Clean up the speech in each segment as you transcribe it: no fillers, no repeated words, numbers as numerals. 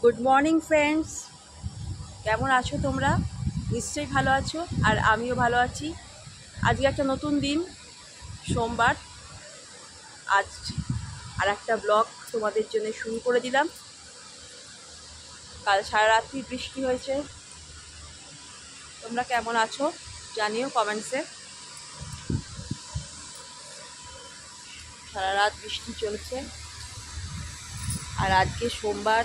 Good morning friends, কেমন আছো তোমরা? নিশ্চয়ই ভালো আছো, আর আমিও ভালো আছি। আজকে একটা নতুন দিন, সোমবার। আজ আর একটা ব্লগ তোমাদের জন্য শুরু করে দিলাম। কাল সারা রাত্রি বৃষ্টি হয়েছে। তোমরা কেমন আছো জানিও কমেন্টসে। সারা রাত বৃষ্টি চলছে। আর আজকে সোমবার,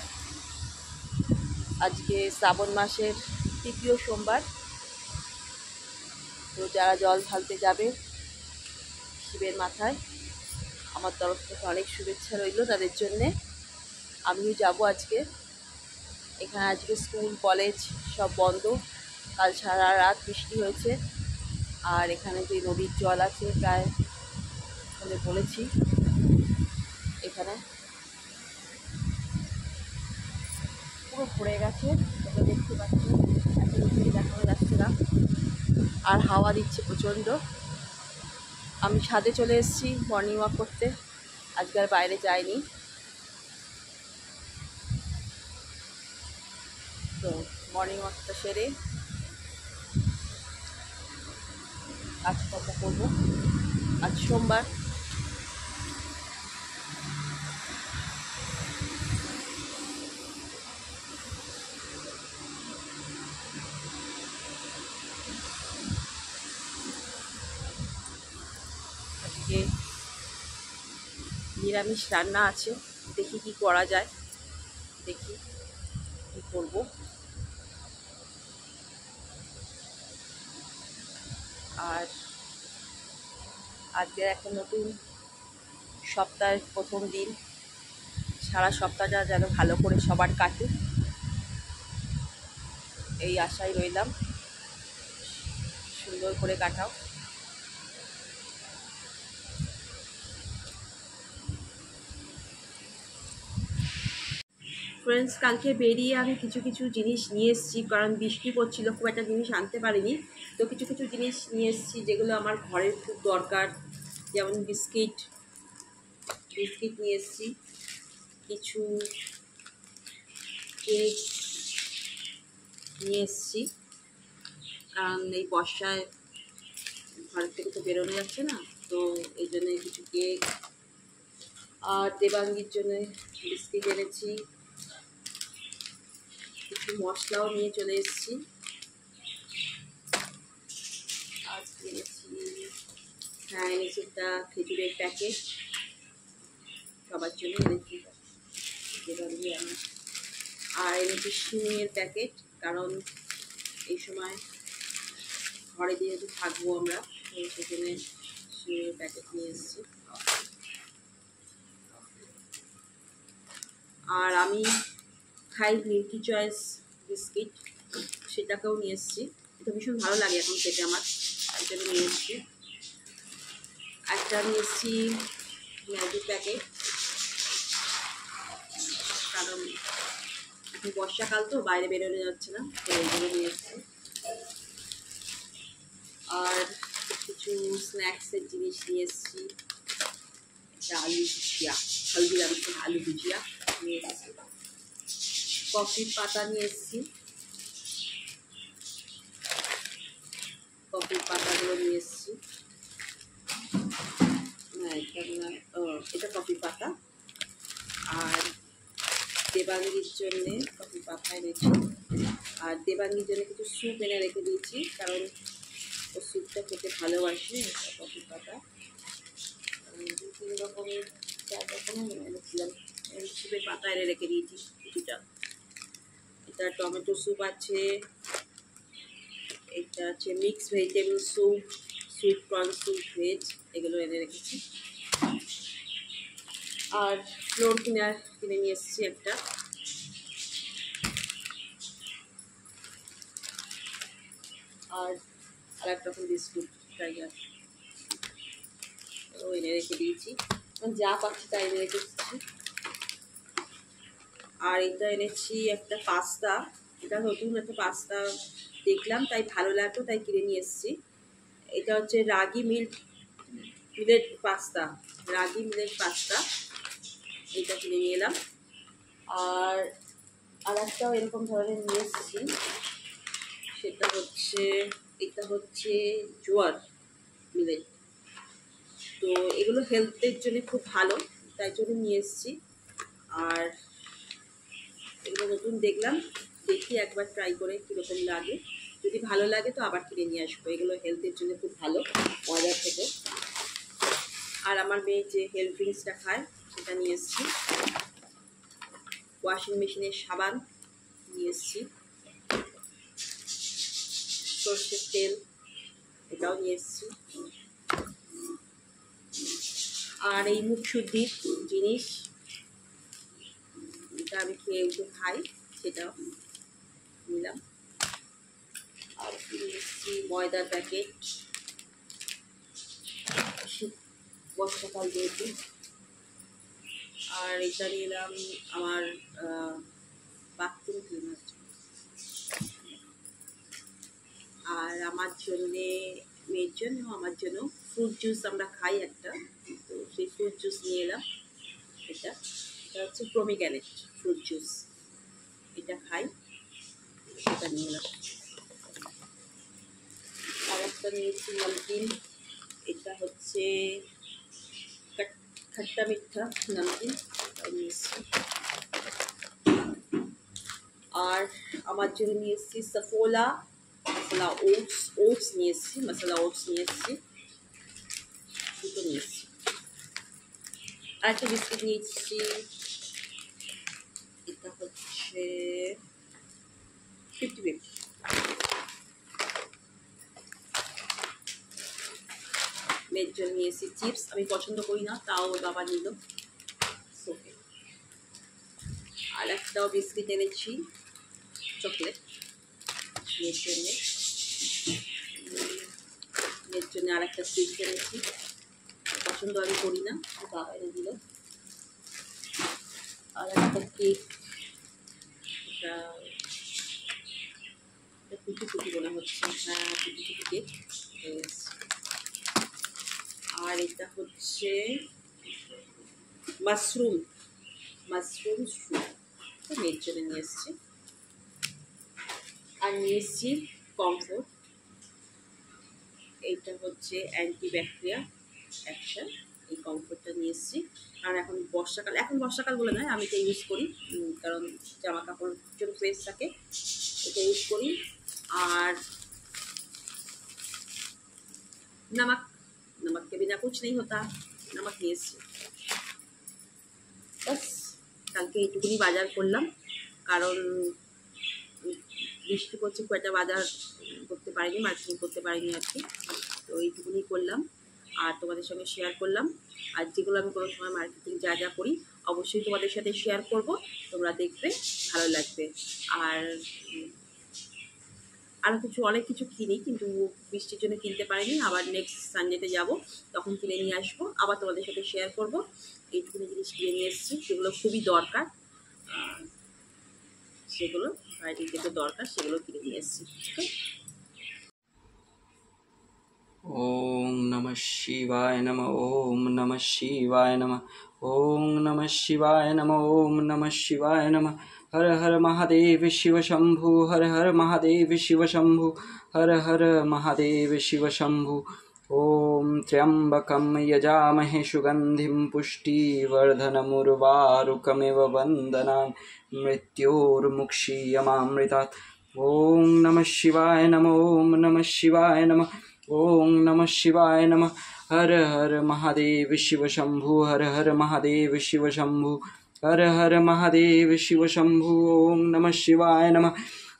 আজকে শ্রাবণ মাসের তৃতীয় সোমবার। তো যারা জল ঢালতে যাবে শিবের মাথায়, আমার তরফ থেকে অনেক শুভেচ্ছা রইল তাদের জন্যে। আমিও যাব আজকে। এখানে আজকে স্কুল কলেজ সব বন্ধ। কাল সারা রাত বৃষ্টি হয়েছে। আর এখানে যে নদীর জল আছে প্রায় বলেছি, এখানে পুরো ভরে গেছে। তোমরা দেখতে পাচ্ছ, এত দূরে দেখানো যাচ্ছে না। আর হাওয়া দিচ্ছে প্রচণ্ড। আমি ছাদে চলে এসেছি মর্নিং ওয়াক করতে। আজকে আর বাইরে যাইনি। তো মর্নিং ওয়াকটা সেরে কাজকর্ম করবো। আজ সোমবার। আজকে নিরামিষ রান্না আছে, দেখি কি করা যায়, দেখি কি করব। আর আজকে একটা নতুন সপ্তাহের প্রথম দিন। সারা সপ্তাহটা যেন ভালো করে সবার কাটুক, এই আশায় রইলাম। সুন্দর করে কাটাও। ফ্রেন্ডস, কালকে বেরিয়ে আমি কিছু কিছু জিনিস নিয়ে এসেছি, কারণ বৃষ্টি পড়ছিল, খুব একটা জিনিস আনতে পারিনি। তো কিছু কিছু জিনিস নিয়ে এসেছি যেগুলো আমার ঘরের খুব দরকার। যেমন বিস্কিট নিয়ে এসেছি, কিছু কেক নিয়ে এসেছি, কারণ এই বর্ষায় ঘরের থেকে তো বেরোনো যাচ্ছে না। তো এই জন্য কিছু কেক, আর দেবাঙ্গীর জন্য বিস্কিট এনেছি। কিছু মশলাও নিয়ে চলে এসেছি। আর এনেছি, এনেছি একটা খেজুরের প্যাকেট সবার জন্য এনেছি দেবাঙ্গী আমার। আর এনেছি সিমের প্যাকেট, কারণ এই সময় ঘরে যেহেতু থাকবো আমরা, তো সেখানে সিমের প্যাকেট নিয়ে এসেছি। আর আমি খাই মিল্কি চয়েস বিস্কিট, সেটাকেও নিয়ে এসেছি। এটা ভীষণ ভালো লাগে এখন খেতে আমার, তাই জন্য নিয়ে এসেছি। একটা নিয়ে এসেছি ম্যাগি প্যাকেট, কারণ এখন বর্ষাকাল তো বাইরে বেরোনো যাচ্ছে না, তো ওই জন্য নিয়ে এসেছি। আর কিছু স্ন্যাক্সের জিনিস নিয়ে এসেছি। একটা আলু ভুজিয়া, হলদিরামস আলু ভুজিয়া নিয়ে এসেছি। কফির পাতা নিয়ে এসেছি, কফির পাতাগুলো নিয়ে এসেছি। এটা কফির পাতা। আর দেবাঙ্গীর জন্যে কফি পাতা এনেছি। আর দেবাঙ্গীর জন্য কিছু স্যুপ এনে রেখে দিয়েছি, কারণ ও স্যুপটা খেতে ভালোবাসে। কফি পাতা দু তিন রকমের, 4 রকমের এনেছিলাম। স্যুপের পাতা এনে রেখে দিয়েছি কিছুটা। এটা টমেটো স্যুপ আছে, এটা আছে mix vegetable soup, sweet corn soup veg, এগুলো এনে রেখেছি। আর ফ্লোর কিনে নিয়ে এসেছি একটা। আর এক রকম বিস্কুট টাইগার ও এনে রেখে দিয়েছি, যা পাচ্ছি তাই এনে রেখে দিচ্ছি। আর এটা এনেছি একটা পাস্তা, এটা নতুন একটা পাস্তা দেখলাম, তাই ভালো লাগলো, তাই কিনে নিয়ে এসেছি। এটা হচ্ছে রাগি মিলেট পাস্তা, রাগি মিলেট পাস্তা, এটা কিনে নিয়ে এলাম। আর আর একটাও এরকম ধরনের নিয়ে এসেছি, সেটা হচ্ছে, এটা হচ্ছে জোয়ার মিলেট। তো এগুলো হেলথের জন্য খুব ভালো, তাই জন্য নিয়ে এসেছি। আর এগুলো নতুন দেখলাম, দেখি একবার ট্রাই করে কীরকম লাগে। যদি ভালো লাগে তো আবার কিনে নিয়ে আসবো। এগুলো হেলথের জন্য খুব ভালো ময়দার থেকে। আর আমার মেয়ে যে হেলথ ড্রিঙ্কসটা খায় সেটা নিয়ে এসেছি। ওয়াশিং মেশিনের সাবান নিয়ে এসেছি। সর্ষের তেল এটাও নিয়ে এসেছি। আর এই মুখ শুদ্ধির জিনিস, যেটা আমি খেয়ে উঠে খাই, সেটাও নিলাম। আর নিয়ে এসেছি ময়দার প্যাকেট, বর্ষাকাল যেহেতু। আর এটা নিলাম আমার বাথরুম ক্লিনার। আর আমার জন্যে, মেয়ের জন্য, আমার জন্য ফ্রুট জুস আমরা খাই একটা, তো সেই ফ্রুট জুস নিয়ে এলাম। এটা হচ্ছে প্রমিগ্রেনেট ফ্রুট জুস, এটা খাই, সেটা নিয়ে এলাম। আর একটা নিয়েছি নমকিন, এটা হচ্ছে খট্টা মিঠা নমকিন, নিয়েছি। আর আমার জন্য নিয়ে এসেছি সফোলা মশলা ওটস নিয়ে এসেছি, মশলা ওটস নিয়ে এসেছি, দুটো নিয়ে এসেছি। আর একটা বিস্কুট নিয়ে এসেছি, এটা হচ্ছে 50 মেয়ের জন্য নিয়ে এসেছি চিপস। আমি পছন্দ করি না, তাও বাবা নিল, ওকে। আর একটাও বিস্কিট এনেছি, চকলেট মেয়ের জন্যে। মেয়ের জন্য আর একটা চিপস এনেছি, পছন্দ আমি করি না, বাবা এনে দিল। আর একটা কেক, এটা কুচি কুচি মনে হচ্ছে, হ্যাঁ কুচি কুচি কেক। আর এটা হচ্ছে মাশরুম স্যুপ, মেয়ের জন্য নিয়ে এসেছি। আর নিয়ে এসেছি কমফোর্ট, এইটা হচ্ছে অ্যান্টিব্যাকটেরিয়া অ্যাকশন, এই কমফোর্টটা নিয়ে এসেছি। কারণ এখন বর্ষাকাল বলে নয়, আমি এটা ইউজ করি, কারণ জামা কাপড় জন্য ফ্রেশ থাকে, এটা ইউজ করি। আর नमक के बिना कुछ नहीं होता, नमक নিয়ে এসেছি। বাস, কালকে এইটুকুনি বাজার করলাম, কারণ বৃষ্টি পড়ছে, খুব একটা বাজার করতে পারিনি, মার্কেটিং করতে পারিনি আর কি। তো এইটুকুনি করলাম আর তোমাদের সঙ্গে শেয়ার করলাম। আর যেগুলো আমি কোনো সময় মার্কেটিং যা যা করি অবশ্যই তোমাদের সাথে শেয়ার করব, তোমরা দেখবে, ভালো লাগবে। আর আরও অনেক কিছু কিনি, কিন্তু বৃষ্টির জন্য কিনতে পারিনি। আবার নেক্সট সানডেতে যাব, তখন কিনে নিয়ে আসবো, আবার তোমাদের সাথে শেয়ার করব। এইটুকুনি জিনিস কিনে নিয়ে এসেছি, যেগুলো খুবই দরকার, সেগুলো বাড়িতে যেগুলো দরকার সেগুলো কিনে নিয়ে এসেছি। ঠিক আছে। ओम नमः शिवाय नमः। ओम नमः शिवाय नमः। ओम नमः शिवाय नमः। ओम नमः शिवाय नमः। हर हर महादेव शिव शंभु, हर हर महादेव शिव शंभु, हर हर महादेव शिव शंभु। ओम त्र्यंबकं यजामहे सुगंधिं पुष्टिवर्धनमुर्वारुकमिव वन्दनान् मृत्योर्मुक्षीयमामृतात्। ओम नमः शिवाय नमः। ओम नमः शिवाय नमः। ओम नमः शिवाय नमः। हर हर महादेव शिव शंभु, हर हर महादेव शिव शंभु, हर हर महादेव शिव शंभु। ओम नमः शिवाय नमः।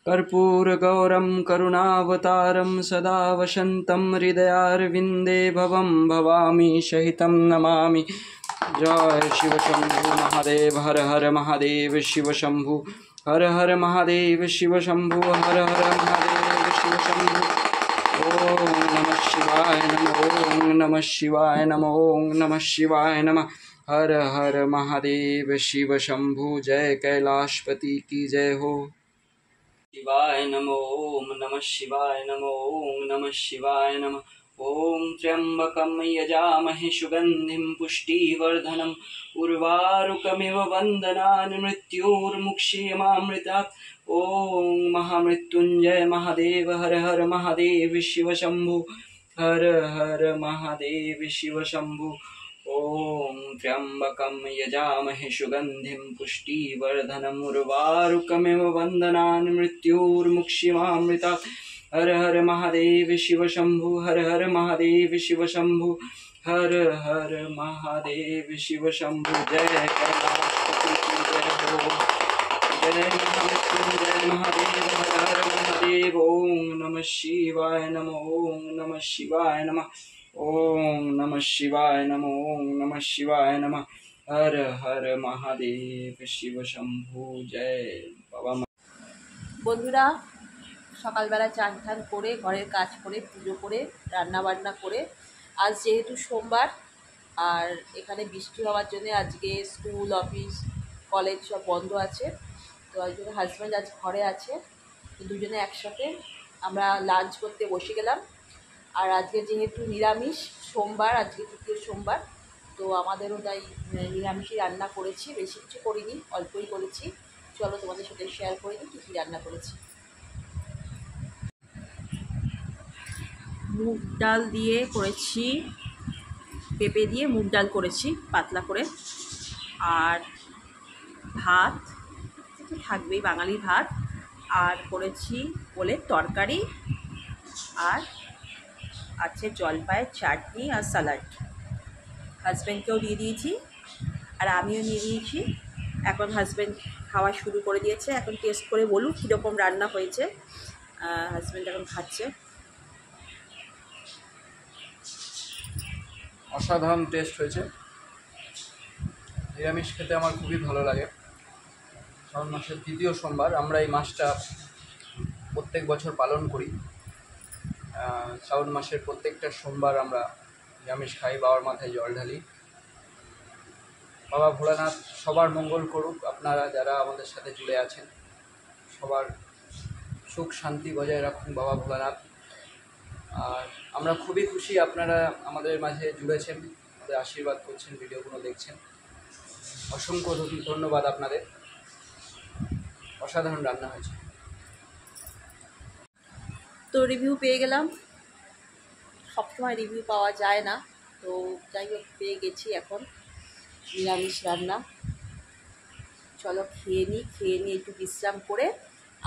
कर्पूरगौरं करुणावतारं सदा वसन्तं हृदयारविन्दे भवं भवामि सहितं नमामि। जय शिव शंभु महादेव, हर हर महादेव शिव शंभु, हर हर महादेव शिव शंभु, हर हर महादेव शिव शंभु। ओम नमः शिवाय नमः। ओम नमः शिवाय नमः। ओम नमः शिवाय नमः। हर हर महादेव शिव शंभु। जय कैलाशपति की जय हो। शिवाय नमः। ओम नमः शिवाय नमः। ओम नमः शिवाय नमः। ॐ त्र्यम्बकं यजामहे सुगन्धिं पुष्टिवर्धनम् उर्वारुकमिव वन्दनान् मृत्योर्मुक्षीयमामृतात्। ॐ महामृत्युञ्जय महादेव हर हर महादेव शिव शम्भु हर हर महादेव शिव शम्भु। ॐ त्र्यम्बकं यजामहे सुगन्धिं पुष्टिवर्धनम् उर्वारुकमिव वन्दनान् मृत्योर्मुक्षीयमामृतात्। हर हर महादेव शिव शम्भु हर हर महादेव शिव शम्भु हर हर महादेव शिव शम्भु। जय कैलाशपति की जय हो, जय महामृत्युंजय महादेव हर हर महादेव। ओम नमः शिवाय नमः, ओम नमः शिवाय नमः, ओम नमः शिवाय नमः, ओम नमः शिवाय नमः। हर हर महादेव शिव शम्भु। जय बाबा। বন্ধুরা, সকালবেলা চান টান করে ঘরের কাজ করে পুজো করে রান্না বান্না করে আজ যেহেতু সোমবার আর এখানে বৃষ্টি হওয়ার জন্য আজকে স্কুল অফিস কলেজ সব বন্ধ আছে, তো একজন হাজব্যান্ড আজ ঘরে আছে, তো দুজনে একসাথে আমরা লাঞ্চ করতে বসে গেলাম। আর আজকে যেহেতু নিরামিষ সোমবার, আজকে তৃতীয় সোমবার, তো আমাদেরও তাই নিরামিষই রান্না করেছি, বেশি কিছু করিনি, অল্পই করেছি। চলো তোমাদের সাথে শেয়ার করে দিই কী কী রান্না করেছি। মুগ ডাল দিয়ে করেছি, পেঁপে দিয়ে মুগ ডাল করেছি পাতলা করে, আর ভাত তো থাকবেই, বাঙালি ভাত, আর করেছি ওলের তরকারি, আর আছে জলপাইয়ের চাটনি আর স্যালাড। হাজব্যান্ডকেও দিয়ে দিয়েছি আর আমিও নিয়ে নিয়েছি। এখন হাজব্যান্ড খাওয়া শুরু করে দিয়েছে, এখন টেস্ট করে বলুক কীরকম রান্না হয়েছে। হাজব্যান্ড এখন খাচ্ছে। অসাধারণ টেস্ট হয়েছে। নিরামিষ খেতে আমার খুবই ভালো লাগে। শ্রাবণ মাসের তৃতীয় সোমবার, আমরা এই মাসটা প্রত্যেক বছর পালন করি। শ্রাবণ মাসের প্রত্যেকটা সোমবার আমরা নিরামিষ খাই, বাবার মাথায় জল ঢালি। বাবা ভোলানাথ সবার মঙ্গল করুক। আপনারা যারা আমাদের সাথে জুড়ে আছেন সবার সুখ শান্তি বজায় রাখুন বাবা ভোলানাথ। আর আমরা খুবই খুশি আপনারা আমাদের মাঝে জুড়েছেন, আমাদের আশীর্বাদ করছেন, ভিডিওগুলো দেখছেন। অসংখ্য ধন্যবাদ আপনাদের। অসাধারণ রান্না হয়েছে। তো রিভিউ পেয়ে গেলাম, সবসময় রিভিউ পাওয়া যায় না, তো যাই হোক পেয়ে গেছি। এখন নিরামিষ রান্না, চলো খেয়ে নিই একটু বিশ্রাম করে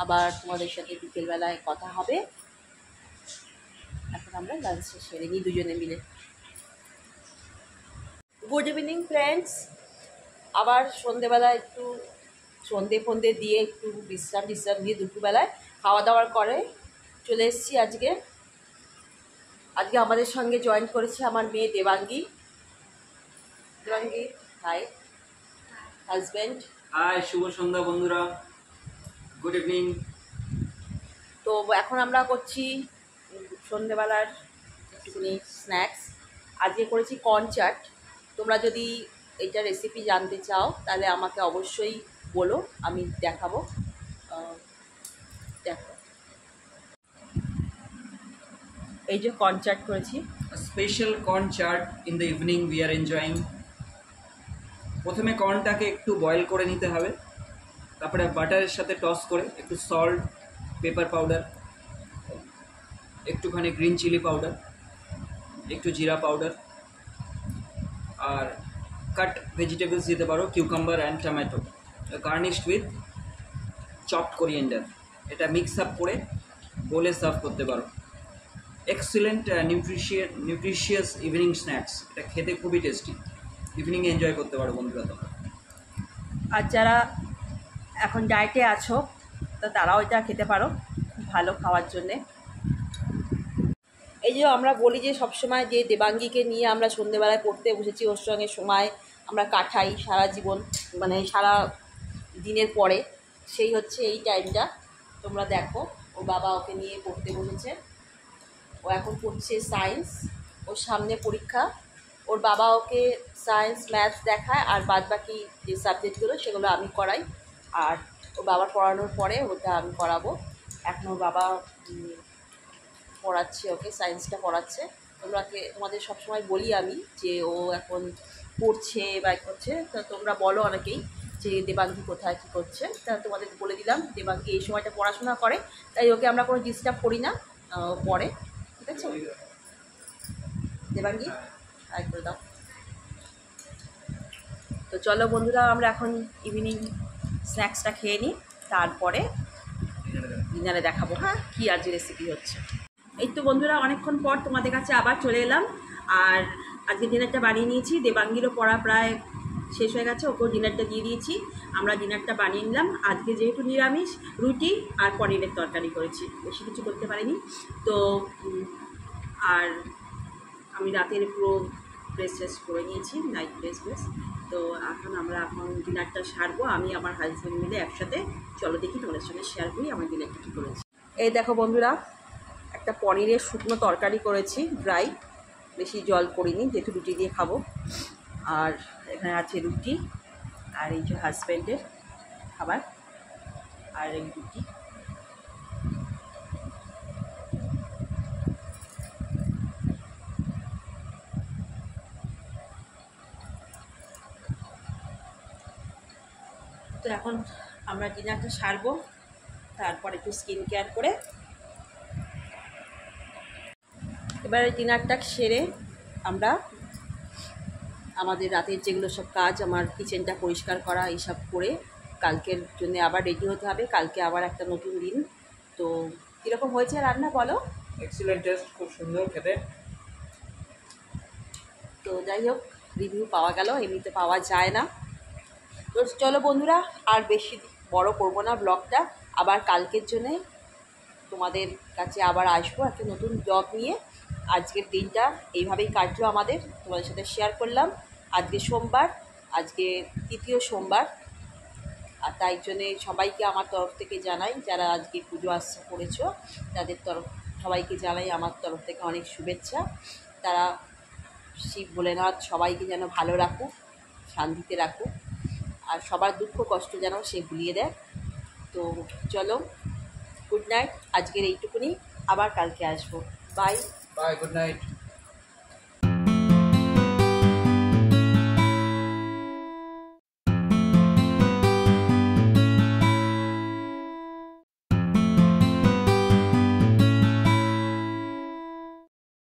আবার তোমাদের সাথে বিকেলবেলায় কথা হবে। এখন আমরা লাঞ্চে সেরে নিই দুজনে মিলে। গুড ইভিনিং ফ্রেন্ডস, আবার সন্ধেবেলা একটু সন্ধে দিয়ে একটু বিশ্রাম দিয়ে দুপুরবেলায় খাওয়া দাওয়ার করে চলে এসেছি। আজকে আমাদের সঙ্গে জয়েন করেছে আমার মেয়ে দেবাঙ্গী। Hi husband. হাই, শুভ সন্ধ্যা বন্ধুরা, গুড ইভিনিং। তো এখন আমরা করছি সন্ধেবেলার একটুখানি স্ন্যাক্স। আজকে করেছি কর্ন চাট। তোমরা যদি এটা রেসিপি জানতে চাও তাহলে আমাকে অবশ্যই বলো, আমি দেখাবো। দেখো, এই যে কর্ন চাট করেছি। Special corn chaat in the evening we are enjoying. প্রথমে কর্নটাকে একটু বয়েল করে নিতে হবে, তারপরে বাটারের সাথে টস করে একটু সল্ট, পেপার পাউডার, একটুখানি গ্রিন চিলি পাউডার, একটু জিরা পাউডার, আর কাট ভেজিটেবলস দিতে পারো, cucumber and tomato, garnished with chopped coriander. এটা মিক্স আপ করে বলে সার্ভ করতে পারো। Excellent nutritious evening snacks. এটা খেতে খুবই টেস্টি, ইভিনিংয়ে এনজয় করতে পারো বন্ধুরা তোমরা। আর যারা এখন ডায়েটে আছো তো তারাও এটা খেতে পারো, খুব ভালো খাওয়ার জন্যে। এই যে আমরা বলি যে সবসময় যে দেবাঙ্গীকে নিয়ে আমরা সন্ধ্যেবেলায় পড়তে বসেছি, ওর সঙ্গে সময় আমরা কাটাই সারা জীবন, মানে সারা দিনের পরে, সেই হচ্ছে এই টাইমটা। তোমরা দেখো, ওর বাবা ওকে নিয়ে পড়তে বসেছে, ও এখন পড়ছে সায়েন্স, ওর সামনে পরীক্ষা। ওর বাবা ওকে সায়েন্স ম্যাথস দেখায়, আর বাদ বাকি যে সাবজেক্টগুলো সেগুলো আমি করাই, আর ওর বাবার পড়ানোর পরে ওটা আমি করাবো। এখন ওর বাবা পড়াচ্ছে, ওকে সায়েন্সটা পড়াচ্ছে। তোমাদের সবসময় বলি আমি যে ও এখন পড়ছে বা করছে, তো তোমরা বলো অনেকেই যে দেবাঙ্গী কোথায় কী করছে, তা তোমাদের বলে দিলাম দেবাঙ্গী এই সময়টা পড়াশোনা করে, তাই ওকে আমরা কোনো ডিস্টার্ব করি না, পড়ে। ঠিক আছে দেবাঙ্গী, হাই করে দাও। তো চলো বন্ধুরা, আমরা এখন ইভিনিং স্ন্যাক্সটা খেয়ে নিই, তারপরে ডিনারে দেখাবো হ্যাঁ কী আজ রেসিপি হচ্ছে। এই তো বন্ধুরা, অনেকক্ষণ পর তোমাদের কাছে আবার চলে এলাম। আর আজকে ডিনারটা বানিয়ে নিয়েছি, দেবাঙ্গীরও পড়া প্রায় শেষ হয়ে গেছে, ওকেও ডিনারটা দিয়ে দিয়েছি। আমরা ডিনারটা বানিয়ে নিলাম। আজকে যেহেতু নিরামিষ, রুটি আর পনিরের তরকারি করেছি, বেশি কিছু করতে পারিনি। তো আর আমি রাতের পুরো ড্রেস ট্রেস করে নিয়েছি, নাইট ড্রেস। তো এখন ডিনারটা সারবো, আমি আমার হাজব্যান্ড মিলে একসাথে। চলো দেখি তোমাদের সঙ্গে শেয়ার করি আমার ডিনারটা কী করেছি। এই দেখো বন্ধুরা, একটা পনিরের শুকনো তরকারি করেছি, ড্রাই, বেশি জল করিনি যেহেতু রুটি দিয়ে খাবো। আর এখানে আছে রুটি, আর এই যে হাজব্যান্ডের খাবার, আর এই রুটি। তো এখন আমরা ডিনারটা সারবো, তারপর একটু স্কিন কেয়ার করে এবারে ডিনারটা সেরে আমরা আমাদের রাতের যেগুলো সব কাজ, আমার কিচেনটা পরিষ্কার করা এইসব করে কালকের জন্য আবার রেডি হতে হবে। কালকে আবার একটা নতুন দিন। তো কীরকম হয়েছে রান্না বলো? এক্সিলেন্ট টেস্ট, খুব সুন্দর খেতে। তো যাই হোক, রিভিউ পাওয়া গেল, এমনিতে পাওয়া যায় না। তো চলো বন্ধুরা, আর বেশি বড় করব না ব্লগটা, আবার কালকের জন্যে তোমাদের কাছে আবার আসবো একটা নতুন ব্লগ নিয়ে। আজকের দিনটা এইভাবেই কাটলো আমাদের, তোমাদের সাথে শেয়ার করলাম। আজকে সোমবার, আজকে তৃতীয় সোমবার, আর তাই জন্যে সবাইকে আমার তরফ থেকে জানাই, যারা আজকে পুজো আসছে করেছো তাদের সবাইকে জানাই আমার তরফ থেকে অনেক শুভেচ্ছা। তারা শিব ভোলেনাথ সবাইকে যেন ভালো রাখুক, শান্তিতে রাখুক, আর সবার দুঃখ কষ্ট যেন সে ভুলিয়ে দেয়। তো চলো, গুড নাইট, আজকের এইটুকুনি, আবার কালকে আসবো। Bye bye, good night.